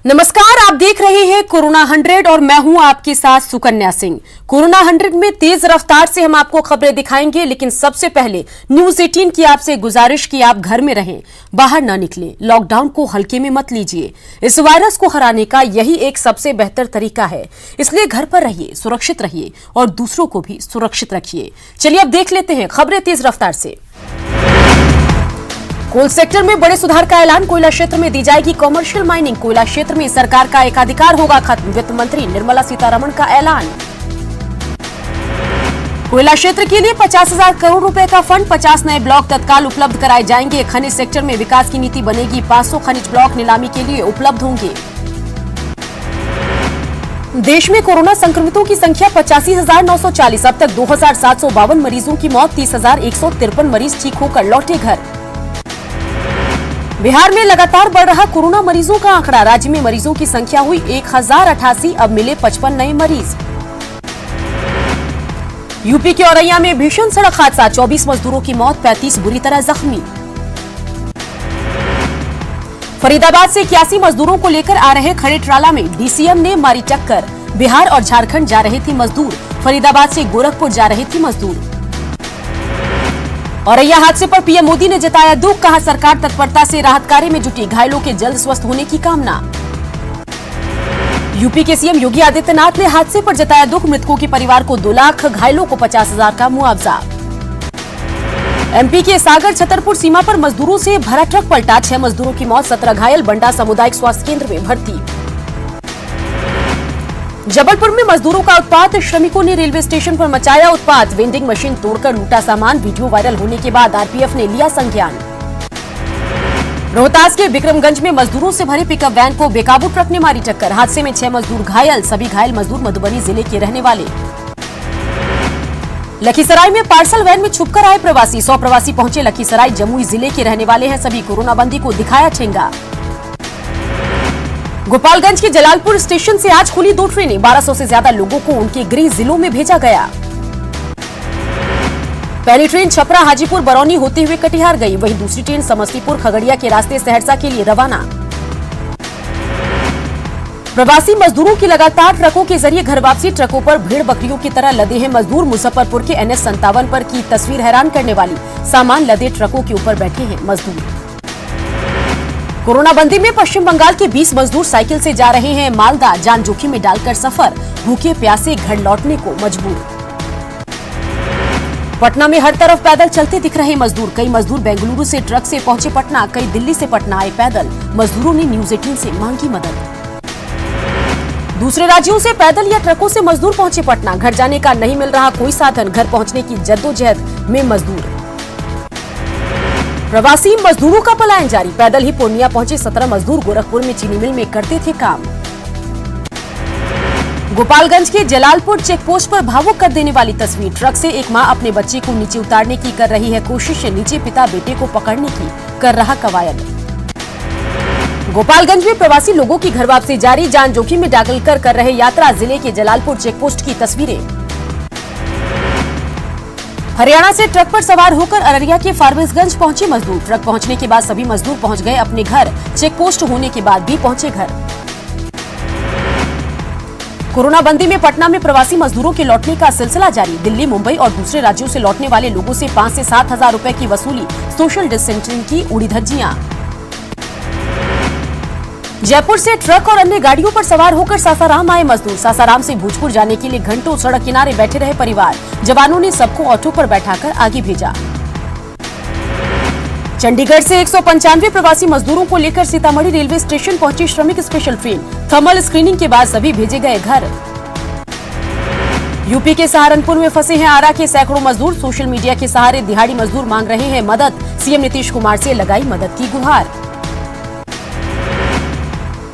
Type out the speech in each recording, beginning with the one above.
नमस्कार, आप देख रहे हैं कोरोना 100 और मैं हूं आपके साथ सुकन्या सिंह। कोरोना 100 में तेज रफ्तार से हम आपको खबरें दिखाएंगे, लेकिन सबसे पहले न्यूज 18 की आपसे गुजारिश कि आप घर में रहें, बाहर न निकलें, लॉकडाउन को हल्के में मत लीजिए। इस वायरस को हराने का यही एक सबसे बेहतर तरीका है, इसलिए घर पर रहिए, सुरक्षित रहिए और दूसरों को भी सुरक्षित रखिए। चलिए अब देख लेते हैं खबरें तेज रफ्तार से। कोल सेक्टर में बड़े सुधार का ऐलान, कोयला क्षेत्र में दी जाएगी कॉमर्शियल माइनिंग, कोयला क्षेत्र में सरकार का एकाधिकार होगा खत्म, वित्त मंत्री निर्मला सीतारमण का ऐलान। कोयला क्षेत्र के लिए 50,000 करोड़ रुपए का फंड, 50 नए ब्लॉक तत्काल उपलब्ध कराए जाएंगे। खनिज सेक्टर में विकास की नीति बनेगी, 500 खनिज ब्लॉक नीलामी के लिए उपलब्ध होंगे। देश में कोरोना संक्रमितों की संख्या 85,940, अब तक 2,752 मरीजों की मौत, 30,153 मरीज ठीक होकर लौटे घर। बिहार में लगातार बढ़ रहा कोरोना मरीजों का आंकड़ा, राज्य में मरीजों की संख्या हुई 1088, अब मिले 55 नए मरीज। यूपी के औरैया में भीषण सड़क हादसा, 24 मजदूरों की मौत, 35 बुरी तरह जख्मी। फरीदाबाद से 81 मजदूरों को लेकर आ रहे खड़े ट्राला में डीसीएम ने मारी टक्कर, बिहार और झारखंड जा रहे थे मजदूर, फरीदाबाद से गोरखपुर जा रहे थे मजदूर। औरैया हादसे पर पीएम मोदी ने जताया दुख, कहा सरकार तत्परता से राहत कार्य में जुटी, घायलों के जल्द स्वस्थ होने की कामना। यूपी के सीएम योगी आदित्यनाथ ने हादसे पर जताया दुख, मृतकों के परिवार को 2 लाख, घायलों को 50,000 का मुआवजा। एमपी के सागर छतरपुर सीमा पर मजदूरों से भरा ट्रक पलटा, 6 मजदूरों की मौत, 17 घायल, बंडा सामुदायिक स्वास्थ्य केंद्र में भर्ती। जबलपुर में मजदूरों का उत्पात, श्रमिकों ने रेलवे स्टेशन पर मचाया उत्पात, वेंडिंग मशीन तोड़कर लूटा सामान, वीडियो वायरल होने के बाद आरपीएफ ने लिया संज्ञान। रोहतास के विक्रमगंज में मजदूरों से भरे पिकअप वैन को बेकाबू ट्रक ने मारी टक्कर, हादसे में 6 मजदूर घायल, सभी घायल मजदूर मधुबनी जिले के रहने वाले। लखीसराय में पार्सल वैन में छुपकर आए प्रवासी, 100 प्रवासी पहुंचे लखीसराय, जमुई जिले के रहने वाले हैं सभी, कोरोना बंदी को दिखाया ठेंगा। गोपालगंज के जलालपुर स्टेशन से आज खुली 2 ट्रेनें, 1200 से ज्यादा लोगों को उनके गृह जिलों में भेजा गया। पहली ट्रेन छपरा हाजीपुर बरौनी होते हुए कटिहार गई, वहीं दूसरी ट्रेन समस्तीपुर खगड़िया के रास्ते सहरसा के लिए रवाना। प्रवासी मजदूरों की लगातार ट्रकों के जरिए घर वापसी, ट्रकों पर भेड़ बकरियों की तरह लदे हैं मजदूर, मुजफ्फरपुर के NH 57 पर की तस्वीर हैरान करने वाली, सामान लदे ट्रकों के ऊपर बैठे हैं मजदूर। कोरोना बंदी में पश्चिम बंगाल के 20 मजदूर साइकिल से जा रहे हैं मालदा, जान जोखिम में डालकर सफर, भूखे प्यासे घर लौटने को मजबूर। पटना में हर तरफ पैदल चलते दिख रहे मजदूर, कई मजदूर बेंगलुरु से ट्रक से पहुंचे पटना, कई दिल्ली से पटना आए पैदल, मजदूरों ने न्यूज 18 से मांगी मदद। दूसरे राज्यों से पैदल या ट्रकों से मजदूर पहुंचे पटना, घर जाने का नहीं मिल रहा कोई साधन, घर पहुंचने की जद्दोजहद में मजदूर। प्रवासी मजदूरों का पलायन जारी, पैदल ही पूर्णिया पहुंचे 17 मजदूर, गोरखपुर में चीनी मिल में करते थे काम। गोपालगंज के जलालपुर चेक पोस्ट पर भावुक कर देने वाली तस्वीर, ट्रक से एक मां अपने बच्चे को नीचे उतारने की कर रही है कोशिश, नीचे पिता बेटे को पकड़ने की कर रहा कवायद। गोपालगंज में प्रवासी लोगों की घर वापसी जारी, जान जोखिम में डालकर कर रहे यात्रा, जिले के जलालपुर चेक पोस्ट की तस्वीरें। हरियाणा से ट्रक पर सवार होकर अररिया के फारबिसगंज पहुंचे मजदूर, ट्रक पहुंचने के बाद सभी मजदूर पहुंच गए अपने घर, चेक पोस्ट होने के बाद भी पहुंचे घर। कोरोना बंदी में पटना में प्रवासी मजदूरों के लौटने का सिलसिला जारी, दिल्ली, मुंबई और दूसरे राज्यों से लौटने वाले लोगों से 5 से 7 हजार रुपए की वसूली, सोशल डिस्टेंसिंग की उड़ी धज्जियां। जयपुर से ट्रक और अन्य गाड़ियों पर सवार होकर सासाराम आए मजदूर, सासाराम से भोजपुर जाने के लिए घंटों सड़क किनारे बैठे रहे परिवार, जवानों ने सबको ऑटो पर बैठाकर आगे भेजा। चंडीगढ़ से 195 प्रवासी मजदूरों को लेकर सीतामढ़ी रेलवे स्टेशन पहुंची श्रमिक स्पेशल ट्रेन, थर्मल स्क्रीनिंग के बाद सभी भेजे गए घर। यूपी के सहारनपुर में फंसे हैं आरा के सैकड़ों मजदूर, सोशल मीडिया के सहारे दिहाड़ी मजदूर मांग रहे हैं मदद, सीएम नीतीश कुमार से लगाई मदद की गुहार।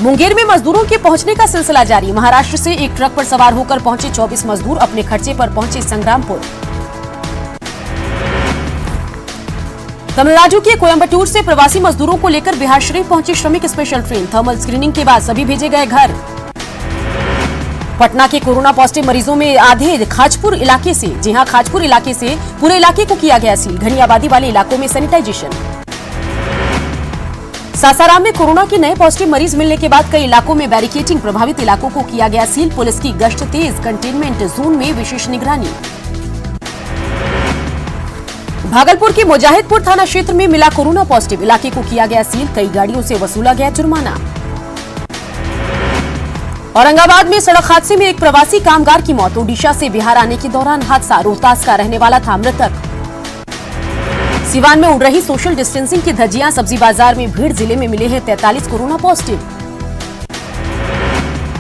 मुंगेर में मजदूरों के पहुंचने का सिलसिला जारी, महाराष्ट्र से एक ट्रक पर सवार होकर पहुंचे 24 मजदूर, अपने खर्चे पर पहुंचे संग्रामपुर। तमिलनाडु के कोयम्बटूर से प्रवासी मजदूरों को लेकर बिहार शरीफ पहुंची श्रमिक स्पेशल ट्रेन, थर्मल स्क्रीनिंग के बाद सभी भेजे गए घर। पटना के कोरोना पॉजिटिव मरीजों में आधे खाजपुर इलाके से, जी हां, खाजपुर इलाके से पूरे इलाके को किया गया सील, घनी आबादी वाले इलाकों में सैनिटाइजेशन। सासाराम में कोरोना के नए पॉजिटिव मरीज मिलने के बाद कई इलाकों में बैरिकेडिंग, प्रभावित इलाकों को किया गया सील, पुलिस की गश्त तेज, कंटेनमेंट जोन में विशेष निगरानी। भागलपुर के मुजाहिदपुर थाना क्षेत्र में मिला कोरोना पॉजिटिव, इलाके को किया गया सील, कई गाड़ियों से वसूला गया जुर्माना। औरंगाबाद में सड़क हादसे में एक प्रवासी कामगार की मौत, ओडिशा से बिहार आने के दौरान हादसा, रोहतास का रहने वाला था मृतक। सिवान में उड़ रही सोशल डिस्टेंसिंग की धज्जियां, सब्जी बाजार में भीड़, जिले में मिले हैं 43 कोरोना पॉजिटिव।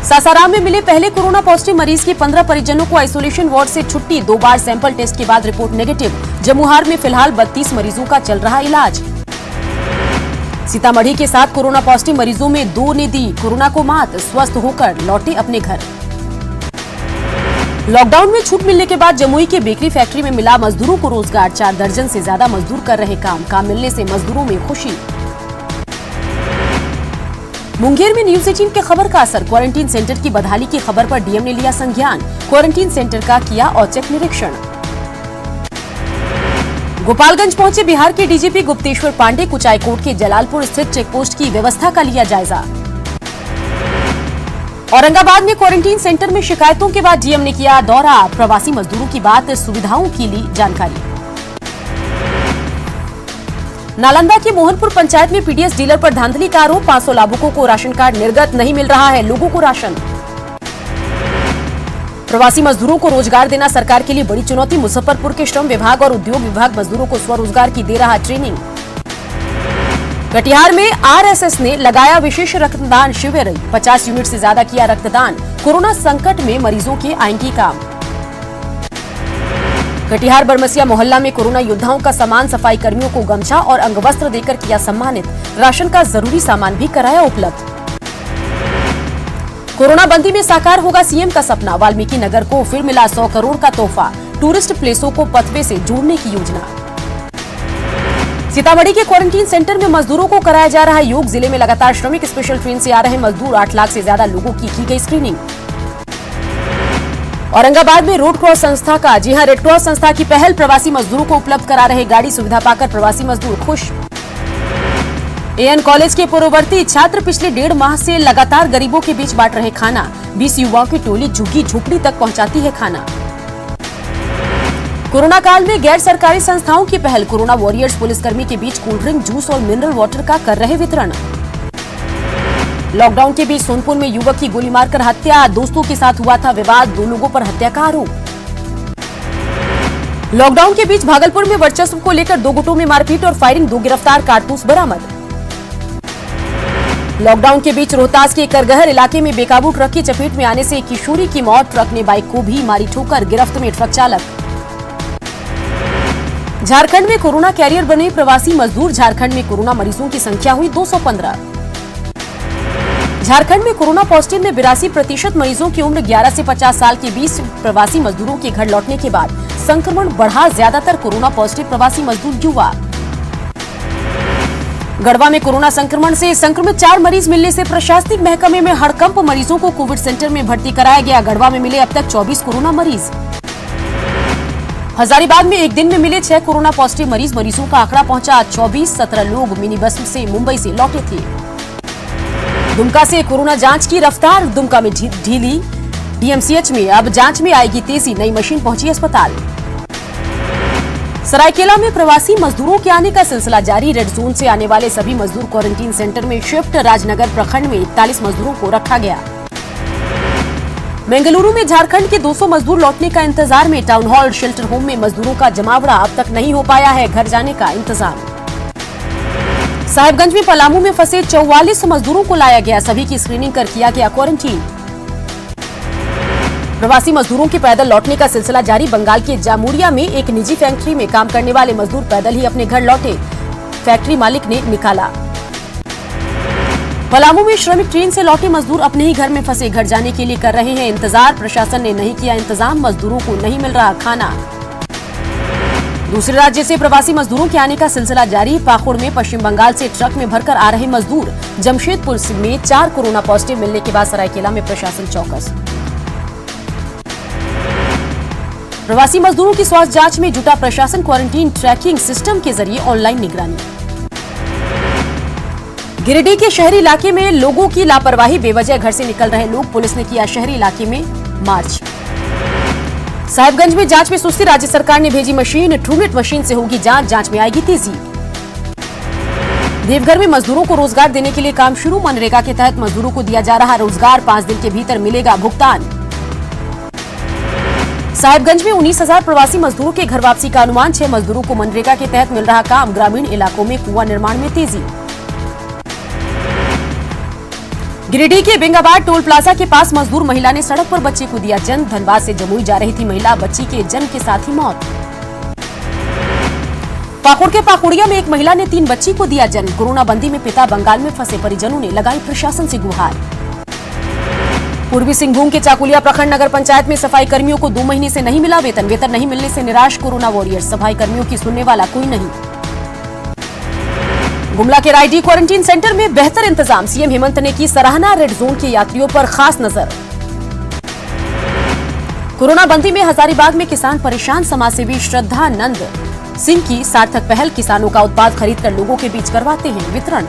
सासाराम में मिले पहले कोरोना पॉजिटिव मरीज के 15 परिजनों को आइसोलेशन वार्ड से छुट्टी, 2 बार सैंपल टेस्ट के बाद रिपोर्ट नेगेटिव। जमुहार में फिलहाल 32 मरीजों का चल रहा इलाज। सीतामढ़ी के 7 कोरोना पॉजिटिव मरीजों में 2 ने दी कोरोना को मात, स्वस्थ होकर लौटे अपने घर। लॉकडाउन में छूट मिलने के बाद जमुई के बेकरी फैक्ट्री में मिला मजदूरों को रोजगार, 4 दर्जन से ज्यादा मजदूर कर रहे काम मिलने से मजदूरों में खुशी। मुंगेर में न्यूज 18 के खबर का असर, क्वारंटीन सेंटर की बदहाली की खबर पर डीएम ने लिया संज्ञान, क्वारंटीन सेंटर का किया औचक निरीक्षण। गोपालगंज पहुंचे बिहार के डीजीपी गुप्तेश्वर पांडे, कुचायकोट के जलालपुर स्थित चेकपोस्ट की व्यवस्था का लिया जायजा। औरंगाबाद में क्वारंटीन सेंटर में शिकायतों के बाद डीएम ने किया दौरा, प्रवासी मजदूरों की बात, सुविधाओं की ली जानकारी। नालंदा के मोहनपुर पंचायत में पीडीएस डीलर पर धांधली का आरोप, 500 लाभुकों को राशन कार्ड निर्गत, नहीं मिल रहा है लोगों को राशन। प्रवासी मजदूरों को रोजगार देना सरकार के लिए बड़ी चुनौती, मुजफ्फरपुर के श्रम विभाग और उद्योग विभाग मजदूरों को स्वरोजगार की दे रहा ट्रेनिंग। कटिहार में आरएसएस ने लगाया विशेष रक्तदान शिविर, 50 यूनिट से ज्यादा किया रक्तदान, कोरोना संकट में मरीजों के आएंगी काम। कटिहार बरमसिया मोहल्ला में कोरोना योद्धाओं का सामान, सफाई कर्मियों को गमछा और अंगवस्त्र देकर किया सम्मानित, राशन का जरूरी सामान भी कराया उपलब्ध। कोरोना बंदी में साकार होगा सीएम का सपना, वाल्मीकि नगर को फिर मिला 100 करोड़ का तोहफा, टूरिस्ट प्लेसों को पथवे से जोड़ने की योजना। सीतामढ़ी के क्वारंटीन सेंटर में मजदूरों को कराया जा रहा है योग, जिले में लगातार श्रमिक स्पेशल ट्रेन से आ रहे मजदूर, 8 लाख से ज्यादा लोगों की गई स्क्रीनिंग। औरंगाबाद में रेड क्रॉस संस्था का, जी हां, रेड क्रॉस संस्था की पहल, प्रवासी मजदूरों को उपलब्ध करा रहे गाड़ी, सुविधा पाकर प्रवासी मजदूर खुश। एएन कॉलेज के पूर्ववर्ती छात्र पिछले 1.5 माह से लगातार गरीबों के बीच बांट रहे खाना, 20 युवाओं की टोली झुग्गी झोपड़ी तक पहुंचाती है खाना। कोरोना काल में गैर सरकारी संस्थाओं की पहल, कोरोना वॉरियर्स पुलिसकर्मी के बीच कोल्ड ड्रिंक, जूस और मिनरल वाटर का कर रहे वितरण। लॉकडाउन के बीच सोनपुर में युवक की गोली मारकर हत्या, दोस्तों के साथ हुआ था विवाद, 2 लोगों पर हत्या का आरोप। लॉकडाउन के बीच भागलपुर में वर्चस्व को लेकर 2 गुटों में मारपीट और फायरिंग, 2 गिरफ्तार, कारतूस बरामद। लॉकडाउन के बीच रोहतास के करगहर इलाके में बेकाबू ट्रक की चपेट में आने से एक किशोरी की मौत, ट्रक ने बाइक को भी मारी ठोकर, गिरफ्त में ट्रक चालक। झारखंड में कोरोना कैरियर बने प्रवासी मजदूर, झारखंड में कोरोना मरीजों की संख्या हुई 215। झारखंड में कोरोना पॉजिटिव में 82% मरीजों की उम्र 11 से 50 साल के 20 प्रवासी मजदूरों के घर लौटने के बाद संक्रमण बढ़ा, ज्यादातर कोरोना पॉजिटिव प्रवासी मजदूर युवा। गढ़वा में कोरोना संक्रमण से संक्रमित 4 मरीज मिलने से प्रशासनिक महकमे में हड़कंप, मरीजों को कोविड सेंटर में भर्ती कराया गया, गढ़वा में मिले अब तक 24 कोरोना मरीज। हजारीबाग में एक दिन में मिले 6 कोरोना पॉजिटिव मरीज, मरीजों का आंकड़ा पहुंचा 24, 17 लोग मिनी बस से मुंबई से लौटे थे। दुमका से कोरोना जांच की रफ्तार, दुमका में ढीली, डीएमसीएच में अब जांच में आएगी तेजी, नई मशीन पहुंची अस्पताल। सरायकेला में प्रवासी मजदूरों के आने का सिलसिला जारी, रेड जोन से आने वाले सभी मजदूर क्वारंटीन सेंटर में शिफ्ट, राजनगर प्रखंड में 41 मजदूरों को रखा गया। बेंगलुरु में झारखंड के 200 मजदूर लौटने का इंतजार में, टाउन हॉल शेल्टर होम में मजदूरों का जमावड़ा, अब तक नहीं हो पाया है घर जाने का इंतजाम। साहिबगंज में पलामू में फंसे 44 मजदूरों को लाया गया, सभी की स्क्रीनिंग कर किया गया क्वारंटीन। प्रवासी मजदूरों के पैदल लौटने का सिलसिला जारी, बंगाल के जामुरिया में एक निजी फैक्ट्री में काम करने वाले मजदूर पैदल ही अपने घर लौटे, फैक्ट्री मालिक ने निकाला। पलामू में श्रमिक ट्रेन से लौटे मजदूर अपने ही घर में फंसे, घर जाने के लिए कर रहे हैं इंतजार, प्रशासन ने नहीं किया इंतजाम, मजदूरों को नहीं मिल रहा खाना। दूसरे राज्य से प्रवासी मजदूरों के आने का सिलसिला जारी, पाकुड़ में पश्चिम बंगाल से ट्रक में भरकर आ रहे मजदूर, जमशेदपुर में 4 कोरोना पॉजिटिव मिलने के बाद सरायकेला में प्रशासन चौकस। प्रवासी मजदूरों की स्वास्थ्य जांच में जुटा प्रशासन, क्वारंटीन ट्रैकिंग सिस्टम के जरिए ऑनलाइन निगरानी। गिरिडीह के शहरी इलाके में लोगों की लापरवाही, बेवजह घर से निकल रहे लोग, पुलिस ने किया शहरी इलाके में मार्च। साहिबगंज में जांच में सुस्ती, राज्य सरकार ने भेजी मशीन, ट्रूनेट मशीन से होगी जांच में आएगी तेजी। देवघर में मजदूरों को रोजगार देने के लिए काम शुरू, मनरेगा के तहत मजदूरों को दिया जा रहा रोजगार, 5 दिन के भीतर मिलेगा भुगतान। साहिबगंज में 19,000 प्रवासी मजदूरों के घर वापसी का अनुमान, 6 मजदूरों को मनरेगा के तहत मिल रहा काम, ग्रामीण इलाकों में कुआं निर्माण में तेजी। गिरिडीह के बेंगाबाद टोल प्लाजा के पास मजदूर महिला ने सड़क पर बच्चे को दिया जन्म, धनबाद से जमुई जा रही थी महिला, बच्ची के जन्म के साथ ही मौत। पाकुड़ के पाकुड़िया में एक महिला ने 3 बच्ची को दिया जन्म, कोरोना बंदी में पिता बंगाल में फंसे, परिजनों ने लगाई प्रशासन से गुहार। पूर्वी सिंहभूम के चाकुलिया प्रखंड नगर पंचायत में सफाई कर्मियों को 2 महीने से नहीं मिला वेतन नहीं मिलने से निराश कोरोना वॉरियर्स, सफाई कर्मियों की सुनने वाला कोई नहीं। गुमला के रायडीह क्वारंटीन सेंटर में बेहतर इंतजाम, सीएम हेमंत ने की सराहना, रेड जोन के यात्रियों पर खास नजर। कोरोना बंदी में हजारीबाग में किसान परेशान, समाजसेवी श्रद्धानंद सिंह की सार्थक पहल, किसानों का उत्पाद खरीदकर लोगों के बीच करवाते हैं वितरण।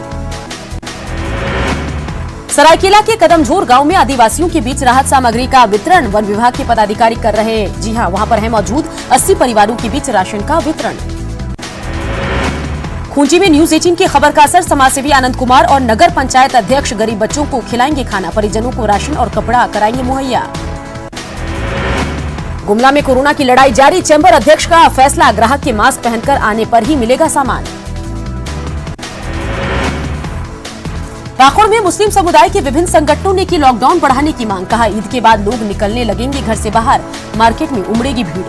सरायकेला के कदमझोर गांव में आदिवासियों के बीच राहत सामग्री का वितरण, वन विभाग के पदाधिकारी कर रहे, जी हां, वहां पर है मौजूद 80 परिवारों के बीच राशन का वितरण। खूंटी में न्यूज 18 की खबर का असर, समाजसेवी आनंद कुमार और नगर पंचायत अध्यक्ष गरीब बच्चों को खिलाएंगे खाना, परिजनों को राशन और कपड़ा कराएंगे मुहैया। गुमला में कोरोना की लड़ाई जारी, चैंबर अध्यक्ष का फैसला, ग्राहक के मास्क पहनकर आने पर ही मिलेगा सामान। पाकुड़ में मुस्लिम समुदाय के विभिन्न संगठनों ने की लॉकडाउन बढ़ाने की मांग, कहा ईद के बाद लोग निकलने लगेंगे घर से बाहर, मार्केट में उमड़ेगी भीड़।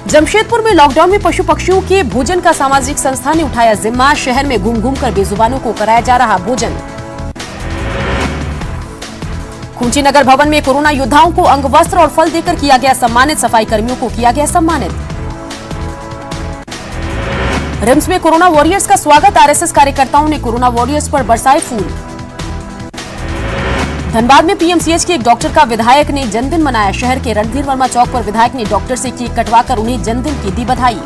जमशेदपुर में लॉकडाउन में पशु पक्षियों के भोजन का सामाजिक संस्था ने उठाया जिम्मा, शहर में घूम घूम कर बेजुबानों को कराया जा रहा भोजन। खूंटी नगर भवन में कोरोना योद्धाओं को अंग वस्त्र और फल देकर किया गया सम्मानित, सफाई कर्मियों को किया गया सम्मानित। रिम्स में कोरोना वॉरियर्स का स्वागत, आरएसएस कार्यकर्ताओं ने कोरोना वॉरियर्स पर बरसाए फूल। धनबाद में पीएमसीएच के एक डॉक्टर का विधायक ने जन्मदिन मनाया, शहर के रणधीर वर्मा चौक पर विधायक ने डॉक्टर से केक कटवाकर उन्हें जन्मदिन की दी बधाई।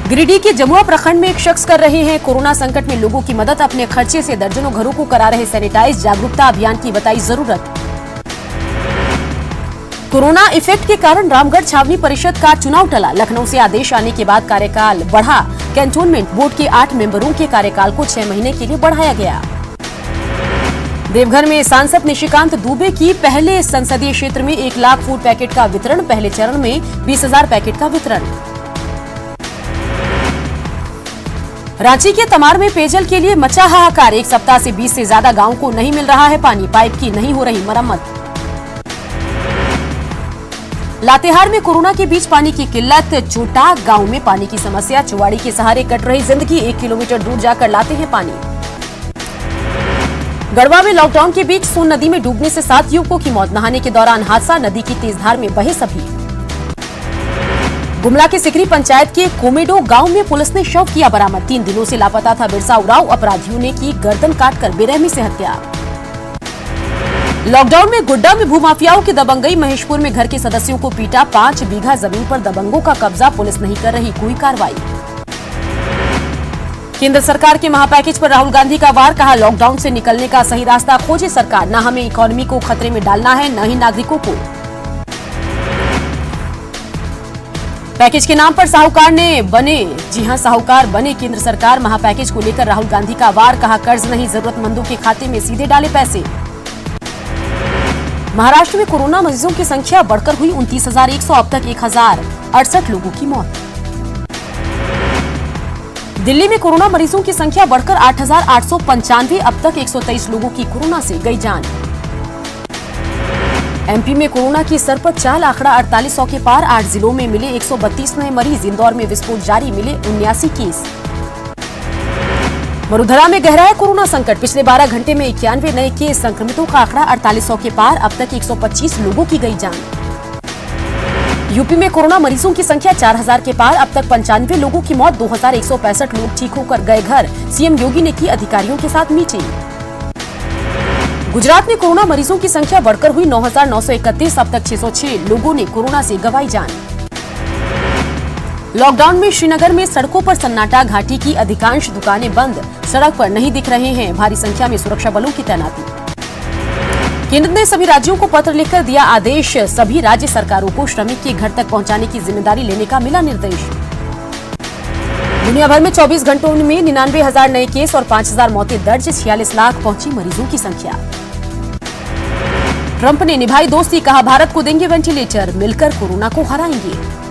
गिरिडीह के जमुआ प्रखंड में एक शख्स कर रहे हैं कोरोना संकट में लोगों की मदद, अपने खर्चे से दर्जनों घरों को करा रहे सैनिटाइज, जागरूकता अभियान की बताई जरूरत। कोरोना इफेक्ट के कारण रामगढ़ छावनी परिषद का चुनाव टला, लखनऊ से आदेश आने के बाद कार्यकाल बढ़ा, कैंटोनमेंट बोर्ड के 8 मेंबरों के कार्यकाल को 6 महीने के लिए बढ़ाया गया। देवघर में सांसद निशिकांत दुबे की पहले संसदीय क्षेत्र में 1 लाख फूड पैकेट का वितरण, पहले चरण में 20,000 पैकेट का वितरण। रांची के तमार में पेयजल के लिए मचा हाहाकार, 1 सप्ताह से 20 से ज्यादा गांव को नहीं मिल रहा है पानी, पाइप की नहीं हो रही मरम्मत। लातेहार में कोरोना के बीच पानी की किल्लत, चोटा गांव में पानी की समस्या, चुवाड़ी के सहारे कट रही जिंदगी, 1 किलोमीटर दूर जाकर लाते हैं पानी। गढ़वा में लॉकडाउन के बीच सोन नदी में डूबने से 7 युवकों की मौत, नहाने के दौरान हादसा, नदी की तेज धार में बहे सभी। गुमला के सिकरी पंचायत के कोमेडो गांव में पुलिस ने शव किया बरामद, 3 दिनों से लापता था बिरसा उरांव, अपराधियों ने की गर्दन काटकर बेरहमी से हत्या। लॉकडाउन में गुड्डा में भूमाफियाओं की दबंगई, महेशपुर में घर के सदस्यों को पीटा, 5 बीघा जमीन पर दबंगों का कब्जा, पुलिस नहीं कर रही कोई कार्रवाई। केंद्र सरकार के महापैकेज पर राहुल गांधी का वार, कहा लॉकडाउन से निकलने का सही रास्ता खोजे सरकार, न हमें इकोनॉमी को खतरे में डालना है न ही नागरिकों को। पैकेज के नाम पर साहूकार ने बने, जी हां साहूकार बने केंद्र सरकार, महापैकेज को लेकर राहुल गांधी का वार, कहा कर्ज नहीं जरूरतमंदों के खाते में सीधे डाले पैसे। महाराष्ट्र में कोरोना मरीजों की संख्या बढ़कर हुई 29,100, अब तक 1,068 लोगों की मौत। दिल्ली में कोरोना मरीजों की संख्या बढ़कर 8,895, अब तक 123 लोगों की कोरोना से गई जान। एमपी में कोरोना की सरपत चाल, आंकड़ा 4800 के पार, 8 जिलों में मिले 132 नए मरीज, इंदौर में विस्फोट जारी, मिले 79 केस। वडोदरा में गहराया कोरोना संकट, पिछले 12 घंटे में 91 नए केस, संक्रमितों का आंकड़ा 4800 के पार, अब तक 125 लोगों की गई जान। यूपी में कोरोना मरीजों की संख्या 4000 के पार, अब तक 95 लोगों की मौत, 2165 लोग ठीक होकर गए घर, सीएम योगी ने की अधिकारियों के साथ मीटिंग। गुजरात में कोरोना मरीजों की संख्या बढ़कर हुई 9,931, अब तक 606 लोगों ने कोरोना से गंवाई जान। लॉकडाउन में श्रीनगर में सड़कों पर सन्नाटा, घाटी की अधिकांश दुकानें बंद, सड़क पर नहीं दिख रहे हैं भारी संख्या में सुरक्षा बलों की तैनाती। केंद्र ने सभी राज्यों को पत्र लिखकर दिया आदेश, सभी राज्य सरकारों को श्रमिक के घर तक पहुंचाने की जिम्मेदारी लेने का मिला निर्देश। दुनिया भर में 24 घंटों में 99,000 नए केस और 5,000 मौतें दर्ज, 46 लाख पहुंची मरीजों की संख्या। ट्रंप ने निभाई दोस्ती, कहा भारत को देंगे वेंटिलेटर, मिलकर कोरोना को हराएंगे।